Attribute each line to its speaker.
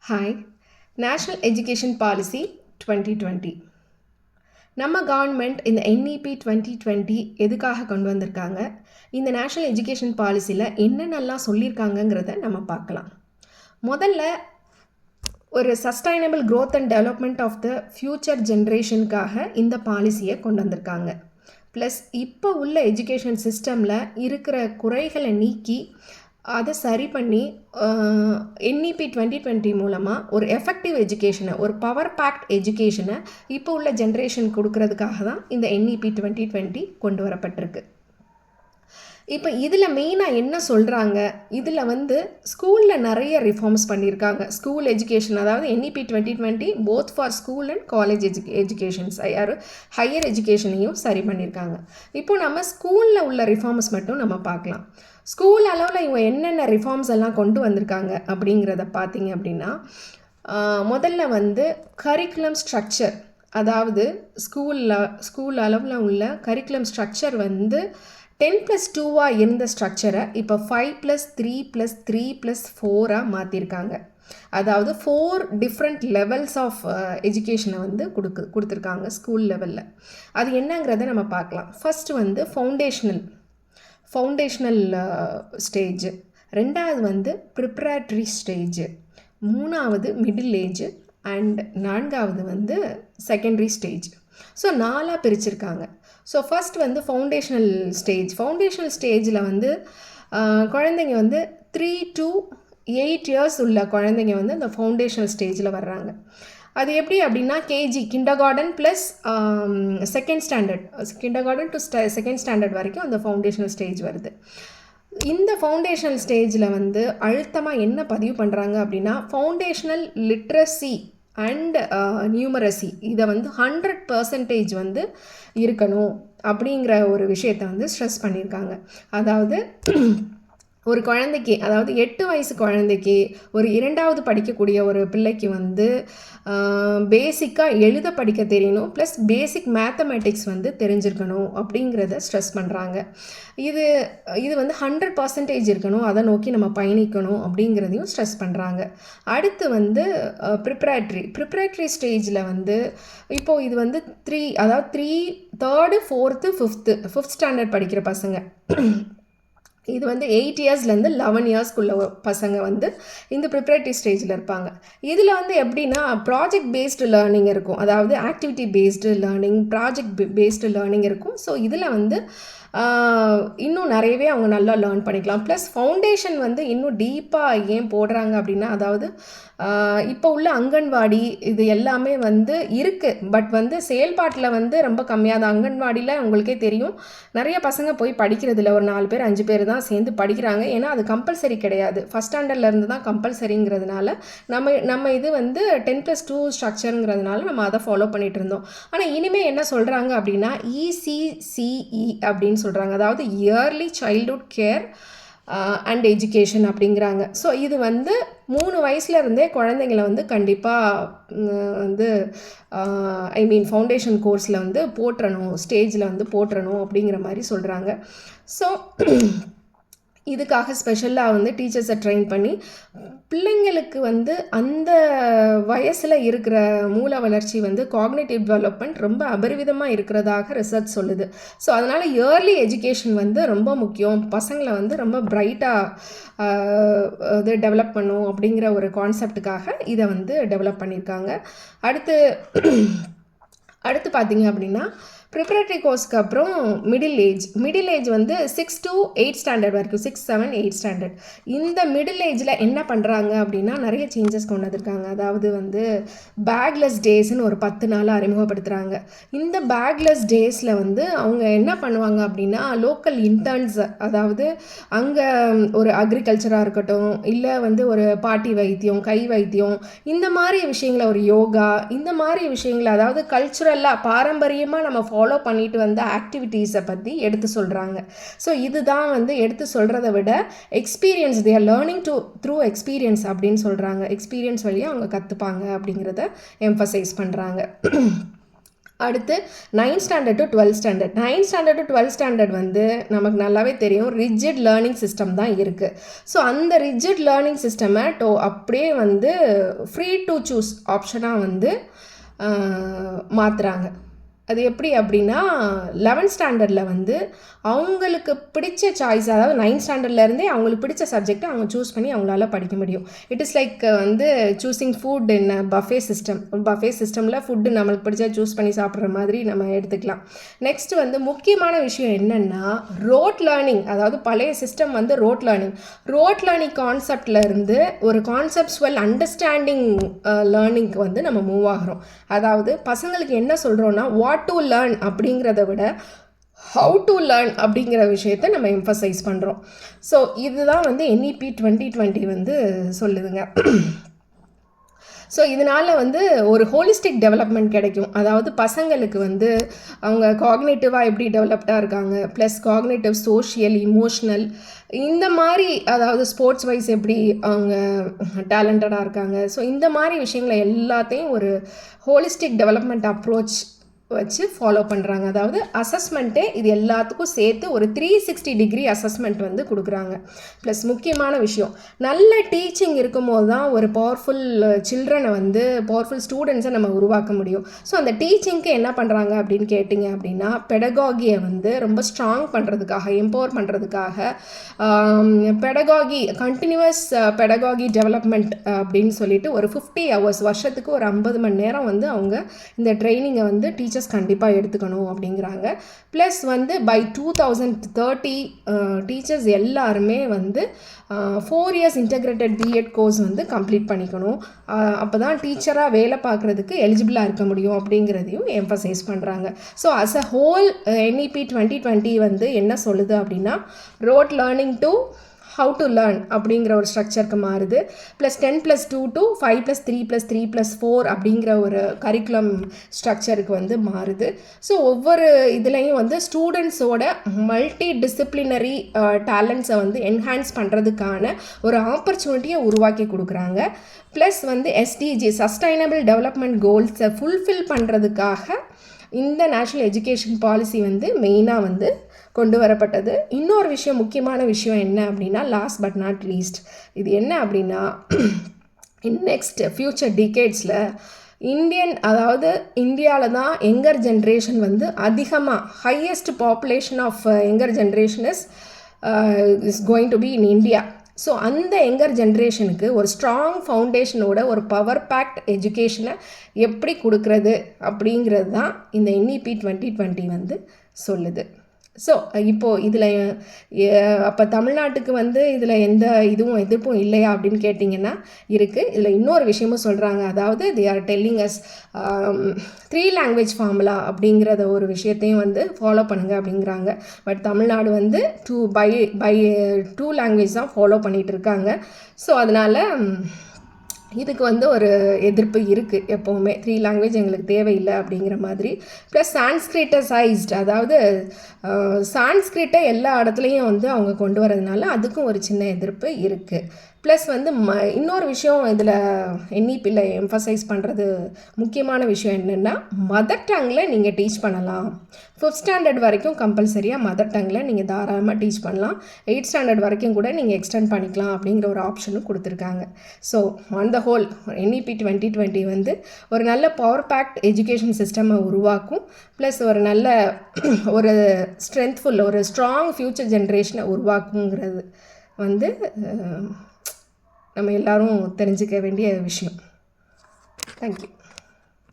Speaker 1: Hi. National education policy 2020 நம்ம government இந்த NEP 2020 எதுக்காக கொண்டு வந்திருக்காங்க, இந்த நேஷ்னல் எஜுகேஷன் பாலிசியில் என்னென்னலாம் சொல்லியிருக்காங்கங்கிறத நம்ம பார்க்கலாம். முதல்ல ஒரு sustainable growth and development of the future ஜென்ரேஷனுக்காக இந்த பாலிசியை கொண்டு வந்திருக்காங்க. ப்ளஸ் இப்போ உள்ள எஜுகேஷன் சிஸ்டமில் இருக்கிற குறைகளை நீக்கி அதை சரி பண்ணி NEP 2020 மூலமாக ஒரு எஃபெக்டிவ் எஜுகேஷனை, ஒரு பவர் பேக்ட் எஜுகேஷனை இப்போ உள்ள ஜென்ரேஷன் கொடுக்கறதுக்காக தான் இந்த NEP 2020 கொண்டு வரப்பட்டிருக்கு. இப்போ இதில் மெயினாக என்ன சொல்கிறாங்க, இதில் ஸ்கூலில் நிறைய ரிஃபார்ம்ஸ் பண்ணியிருக்காங்க. ஸ்கூல் எஜுகேஷன், அதாவது NEP 2020 both for school and college educations higher எஜுகேஷனையும் சரி பண்ணியிருக்காங்க. இப்போ நம்ம ஸ்கூலில் உள்ள ரிஃபார்ம்ஸ் மட்டும் நம்ம பார்க்கலாம். ஸ்கூல் அளவில் இவங்க என்னென்ன ரிஃபார்ம்ஸ் எல்லாம் கொண்டு வந்திருக்காங்க அப்படிங்கிறத பார்த்தீங்க அப்படின்னா, முதல்ல கரிக்குலம் ஸ்ட்ரக்சர், அதாவது ஸ்கூல் அளவில் உள்ள கரிக்குலம் ஸ்ட்ரக்சர் 10+2 இருந்த ஸ்ட்ரக்சரை இப்போ 5+3+3+4 மாற்றிருக்காங்க. அதாவது 4 டிஃப்ரெண்ட் லெவல்ஸ் ஆஃப் எஜுகேஷனை கொடுத்துருக்காங்க ஸ்கூல் லெவலில். அது என்னங்கிறத நம்ம பார்க்கலாம். ஃபஸ்ட்டு ஃபவுண்டேஷ்னல் ஸ்டேஜ், ரெண்டாவது ப்ரிப்ரேட்டரி ஸ்டேஜ், மூணாவது மிடில் ஏஜ் அண்ட் நான்காவது செகண்டரி ஸ்டேஜ். ஸோ 4 பிரிச்சிருக்காங்க. ஸோ ஃபஸ்ட் ஃபவுண்டேஷ்னல் ஸ்டேஜில் குழந்தைங்க 3 to 8 இயர்ஸ் உள்ள குழந்தைங்க அந்த ஃபவுண்டேஷனல் ஸ்டேஜில் வர்றாங்க. அது எப்படி அப்படின்னா, KG kindergarten plus second standard, kindergarten to second standard வரைக்கும் அந்த ஃபவுண்டேஷனல் ஸ்டேஜ் வருது. இந்த ஃபவுண்டேஷனல் ஸ்டேஜில் அழுத்தமாக என்ன பதிவு பண்ணுறாங்க அப்படின்னா, ஃபவுண்டேஷனல் லிட்ரஸி அண்ட் நியூமரசி இதை 100% இருக்கணும் அப்படிங்கிற ஒரு விஷயத்தை ஸ்ட்ரெஸ் பண்ணியிருக்காங்க. அதாவது ஒரு குழந்தைக்கு, அதாவது 8 வயசு குழந்தைக்கு, ஒரு 2வது படிக்கக்கூடிய ஒரு பிள்ளைக்கு பேசிக்காக எழுத படிக்க தெரியணும், ப்ளஸ் பேசிக் மேத்தமேட்டிக்ஸ் தெரிஞ்சிருக்கணும் அப்படிங்கிறத ஸ்ட்ரெஸ் பண்ணுறாங்க. இது 100% இருக்கணும், அதை நோக்கி நம்ம பயணிக்கணும் அப்படிங்கிறதையும் ஸ்ட்ரெஸ் பண்ணுறாங்க. அடுத்து ப்ரிப்ரேட்டரி ஸ்டேஜில் இப்போது இது 3, அதாவது 3, 3rd, 4th, 5th ஸ்டாண்டர்ட் படிக்கிற பசங்க, இது 8 இயர்ஸ்லேருந்து 11 இயர்ஸ்க்குள்ள பசங்க இந்த ப்ரிப்ரேட்டரி ஸ்டேஜில் இருப்பாங்க. இதில் எப்படின்னா ப்ராஜெக்ட் பேஸ்டு லேர்னிங் இருக்கும், அதாவது activity based learning, project based learning இருக்கும். ஸோ இதில் இன்னும் நிறையவே அவங்க நல்லா லேர்ன் பண்ணிக்கலாம். ப்ளஸ் ஃபவுண்டேஷன் இன்னும் டீப்பாக ஏன் போடுறாங்க அப்படின்னா, அதாவது இப்போ உள்ள அங்கன்வாடி இது எல்லாமே இருக்குது, பட் செயல்பாட்டில் ரொம்ப கம்மியாக தான். அங்கன்வாடியில் உங்களுக்கே தெரியும், நிறைய பசங்க போய் படிக்கிறதில்ல, ஒரு 4 பேர் 5 பேர் தான் சேர்ந்து படிக்கிறாங்க. ஏன்னா அது கம்பல்சரி கிடையாது, ஃபஸ்ட் ஸ்டாண்டர்ட்லேருந்து தான் கம்பல்சரிங்கிறதுனால நம்ம இது 10+2 ஸ்ட்ரக்சருங்கிறதுனால நம்ம அதை ஃபாலோ பண்ணிகிட்டு இருந்தோம். ஆனால் இனிமேல் என்ன சொல்கிறாங்க அப்படின்னா, ECCE அப்படின்னு சொல்கிறாங்க, அதாவது early childhood care and education அப்படிங்கிறாங்க. ஸோ இது 3 வயசுலேருந்தே குழந்தைங்கள கண்டிப்பாக ஃபவுண்டேஷன் கோர்ஸில் போட்டுறணும், ஸ்டேஜில் போட்டுறணும் அப்படிங்கிற மாதிரி சொல்கிறாங்க. ஸோ இதுக்காக ஸ்பெஷலாக டீச்சர்ஸை ட்ரெயின் பண்ணி பிள்ளைங்களுக்கு அந்த வயசில் இருக்கிற மூல வளர்ச்சி காக்னிட்டிவ் டெவலப்மெண்ட் ரொம்ப அபரிவிதமாக இருக்கிறதாக ரிசர்ச் சொல்லுது. ஸோ அதனால் இயர்லி எஜுகேஷன் ரொம்ப முக்கியம், பசங்களை ரொம்ப பிரைட்டாக டெவலப் பண்ணும் அப்படிங்கிற ஒரு கான்செப்டுக்காக இதை டெவலப் பண்ணியிருக்காங்க. அடுத்து பார்த்தீங்க அப்படின்னா, ப்ரிப்ரேட்டரி கோர்ஸ்க்கு அப்புறம் மிடில் ஏஜ் 6 to 8 ஸ்டாண்டர்ட் வரைக்கும், 6, 7, 8 ஸ்டாண்டர்ட். இந்த மிடில் ஏஜில் என்ன பண்ணுறாங்க அப்படின்னா, நிறைய சேஞ்சஸ் கொண்டு வந்திருக்காங்க. அதாவது பேக்லெஸ் டேஸ்ன்னு ஒரு 10 நாள் அறிமுகப்படுத்துகிறாங்க. இந்த பேக்லெஸ் டேஸில் அவங்க என்ன பண்ணுவாங்க அப்படின்னா, லோக்கல் இன்டர்ன்ஸ், அதாவது அங்கே ஒரு அக்ரிகல்ச்சராக இருக்கட்டும், இல்லை ஒரு பாட்டி வைத்தியம், கை வைத்தியம், இந்த மாதிரி விஷயங்களை, ஒரு யோகா, இந்த மாதிரி விஷயங்களை, அதாவது கல்ச்சுரலாக பாரம்பரியமாக நம்ம ஃபாலோ பண்ணிட்டு ஆக்டிவிட்டீஸை பற்றி எடுத்து சொல்கிறாங்க. ஸோ இதுதான் எடுத்து சொல்கிறத விட experience, they are learning through experience அப்படின்னு சொல்கிறாங்க. எக்ஸ்பீரியன்ஸ் வழியாக அவங்க கற்றுப்பாங்க அப்படிங்கிறத எம்ஃபசைஸ் பண்ணுறாங்க. அடுத்து 9th standard to 12th standard. 9th standard to 12th standard வந்து நமக்கு நல்லாவே தெரியும் ரிஜிட் லேர்னிங் சிஸ்டம் தான் இருக்குது. ஸோ அந்த ரிஜிட் லேர்னிங் சிஸ்டமை அப்படியே வந்து ஃப்ரீ டு சூஸ் ஆப்ஷனாக வந்து மாற்றுறாங்க. அது எப்படி அப்படின்னா 11th ஸ்டாண்டர்டில் வந்து அவங்களுக்கு பிடிச்ச சாய்ஸ், அதாவது 9th ஸ்டாண்டர்ட்லேருந்தே அவங்களுக்கு பிடிச்ச சப்ஜெக்டை அவங்க சூஸ் பண்ணி அவங்களால படிக்க முடியும். இட் இஸ் லைக் வந்து சூஸிங் ஃபுட் இன் பஃபே சிஸ்டம். பஃபே சிஸ்டமில் ஃபுட்டு நம்மளுக்கு பிடிச்சா சூஸ் பண்ணி சாப்பிட்ற மாதிரி நம்ம எடுத்துக்கலாம். நெக்ஸ்ட் வந்து முக்கியமான விஷயம் என்னென்னா ரோட் லேர்னிங். அதாவது பழைய சிஸ்டம் வந்து ரோட் லேர்னிங் கான்செப்ட்லேருந்து ஒரு கான்செப்ட்ஸ்வல் அண்டர்ஸ்டாண்டிங் லேர்னிங்க்கு வந்து நம்ம மூவ் ஆகிறோம். அதாவது பசங்களுக்கு என்ன சொல்கிறோன்னா வாட் டு லேர்ன் அப்படிங்கிறத விட ஹவு டு லேர்ன் அப்படிங்கிற விஷயத்தை நம்ம எம்ஃபசைஸ் பண்ணுறோம். ஸோ இதுதான் வந்து NEP 2020 வந்து சொல்லுதுங்க. ஸோ இதனால் வந்து ஒரு ஹோலிஸ்டிக் டெவலப்மெண்ட் கிடைக்கும். அதாவது பசங்களுக்கு வந்து அவங்க காக்னேட்டிவாக எப்படி டெவலப்டாக இருக்காங்க, ப்ளஸ் காக்னேட்டிவ், சோஷியல், இமோஷ்னல், இந்த மாதிரி, அதாவது ஸ்போர்ட்ஸ் வைஸ் எப்படி அவங்க டேலண்டடாக இருக்காங்க. ஸோ இந்த மாதிரி விஷயங்களை எல்லாத்தையும் ஒரு ஹோலிஸ்டிக் டெவலப்மெண்ட் அப்ரோச் வச்சு ஃபாலோ பண்ணுறாங்க. அதாவது அசஸ்மெண்ட்டே இது எல்லாத்துக்கும் சேர்த்து ஒரு 360 டிகிரி அசஸ்மெண்ட் வந்து கொடுக்குறாங்க. ப்ளஸ் முக்கியமான விஷயம், நல்ல டீச்சிங் இருக்கும்போது தான் ஒரு பவர்ஃபுல் சில்ட்ரனை வந்து பவர்ஃபுல் ஸ்டூடெண்ட்ஸை நம்ம உருவாக்க முடியும். ஸோ அந்த டீச்சிங்க்கு என்ன பண்ணுறாங்க அப்படின்னு கேட்டிங்க அப்படின்னா பெடகாகியை வந்து ரொம்ப ஸ்ட்ராங் பண்ணுறதுக்காக, எம்பவர் பண்ணுறதுக்காக பெடகாகி, கண்டினியூவஸ் பெடகாகி டெவலப்மெண்ட் அப்படின்னு சொல்லிட்டு ஒரு 50 hours, வருஷத்துக்கு ஒரு 50 மணி நேரம் வந்து அவங்க இந்த ட்ரைனிங்கை வந்து டீச்சர்ஸ் கண்டிப்பாக எடுத்துக்கணும் அப்படிங்கிறாங்க. ப்ளஸ் வந்து பை 2030 டீச்சர்ஸ் எல்லாருமே வந்து 4 years இன்டெகிரேட்டட் B.Ed கோர்ஸ் வந்து கம்ப்ளீட் பண்ணிக்கணும். அப்போ தான் டீச்சராக வேலை பார்க்குறதுக்கு எலிஜிபிளாக இருக்க முடியும் அப்படிங்கிறதையும் எம்ஃபசைஸ் பண்ணுறாங்க. So as a whole NEP 2020 வந்து என்ன சொல்லுது அப்படின்னா rote learning to how to learn அப்படிங்கிற ஒரு ஸ்ட்ரக்சருக்கு மாறுது. ப்ளஸ் 10+2 to 5+3+3+4 அப்படிங்கிற ஒரு கரிக்குலம் ஸ்ட்ரக்சருக்கு வந்து மாறுது. ஸோ ஒவ்வொரு இதுலேயும் வந்து ஸ்டூடெண்ட்ஸோட மல்டி டிசிப்ளினரி டேலண்ட்ஸை வந்து என்ஹான்ஸ் பண்ணுறதுக்கான ஒரு ஆப்பர்ச்சுனிட்டியை உருவாக்கி கொடுக்குறாங்க. ப்ளஸ் வந்து SDG, சஸ்டைனபிள் டெவலப்மெண்ட் கோல்ஸை ஃபுல்ஃபில் பண்ணுறதுக்காக இந்த நேஷ்னல் எஜுகேஷன் பாலிசி வந்து மெயினாக வந்து கொண்டு வரப்பட்டது. இன்னொரு விஷயம், முக்கியமான விஷயம் என்ன அப்படின்னா லாஸ்ட் பட் நாட் லீஸ்ட், இது என்ன அப்படின்னா நெக்ஸ்ட் ஃப்யூச்சர் டிகேட்ஸில் அதாவது இந்தியாவில் தான் யங்கர் ஜென்ரேஷன் வந்து அதிகமாக, highest population of younger generation is going to be in India. So அந்த யங்கர் ஜென்ரேஷனுக்கு ஒரு ஸ்ட்ராங் ஃபவுண்டேஷனோட ஒரு பவர் பேக்ட் எஜுகேஷனை எப்படி கொடுக்குறது அப்படிங்கிறது தான் இந்த NEP 2020 வந்து சொல்லுது. ஸோ இப்போது இதில் அப்போ தமிழ்நாட்டுக்கு வந்து இதில் எந்த இதுவும் எதிர்ப்பும் இல்லையா அப்படின்னு கேட்டிங்கன்னா இருக்குது. இதில் இன்னொரு விஷயமும் சொல்கிறாங்க. அதாவது they are telling us 3 language formula அப்படிங்கிறத ஒரு விஷயத்தையும் வந்து ஃபாலோ பண்ணுங்கள் அப்படிங்கிறாங்க. பட் தமிழ்நாடு வந்து பை 2 language தான் ஃபாலோ பண்ணிகிட்டு இருக்காங்க. ஸோ அதனால் இதுக்கு வந்து ஒரு எதிர்ப்பு இருக்குது. எப்போவுமே 3 language எங்களுக்கு தேவையில்லை அப்படிங்கிற மாதிரி. ப்ளஸ் சான்ஸ்கிரிட்டசைஸ்ட், அதாவது சான்ஸ்கிரிட்டை எல்லா இடத்துலையும் வந்து அவங்க கொண்டு வரதுனால அதுக்கும் ஒரு சின்ன எதிர்ப்பு இருக்குது. ப்ளஸ் வந்து இன்னொரு விஷயம் இதில் NEPயில் எம்ஃபசைஸ் பண்ணுறது முக்கியமான விஷயம் என்னென்னா மதர் டங்கில் நீங்கள் டீச் பண்ணலாம். 5th ஸ்டாண்டர்ட் வரைக்கும் கம்பல்சரியாக மதர் டங்கில் நீங்கள் தாராளமாக டீச் பண்ணலாம். 8th ஸ்டாண்டர்ட் வரைக்கும் கூட நீங்கள் எக்ஸ்டெண்ட் பண்ணிக்கலாம் அப்படிங்கிற ஒரு ஆப்ஷனும் கொடுத்துருக்காங்க. So on the whole NEP 2020 வந்து ஒரு நல்ல பவர் பேக்ட் எஜுகேஷன் சிஸ்டமை உருவாக்கும். ப்ளஸ் ஒரு நல்ல ஒரு ஸ்ட்ரென்த்ஃபுல், ஒரு ஸ்ட்ராங் ஃப்யூச்சர் ஜென்ரேஷனை உருவாக்குங்கிறது வந்து நம்ம எல்லாரும் தெரிஞ்சுக்க வேண்டிய விஷயம். தேங்க்யூ.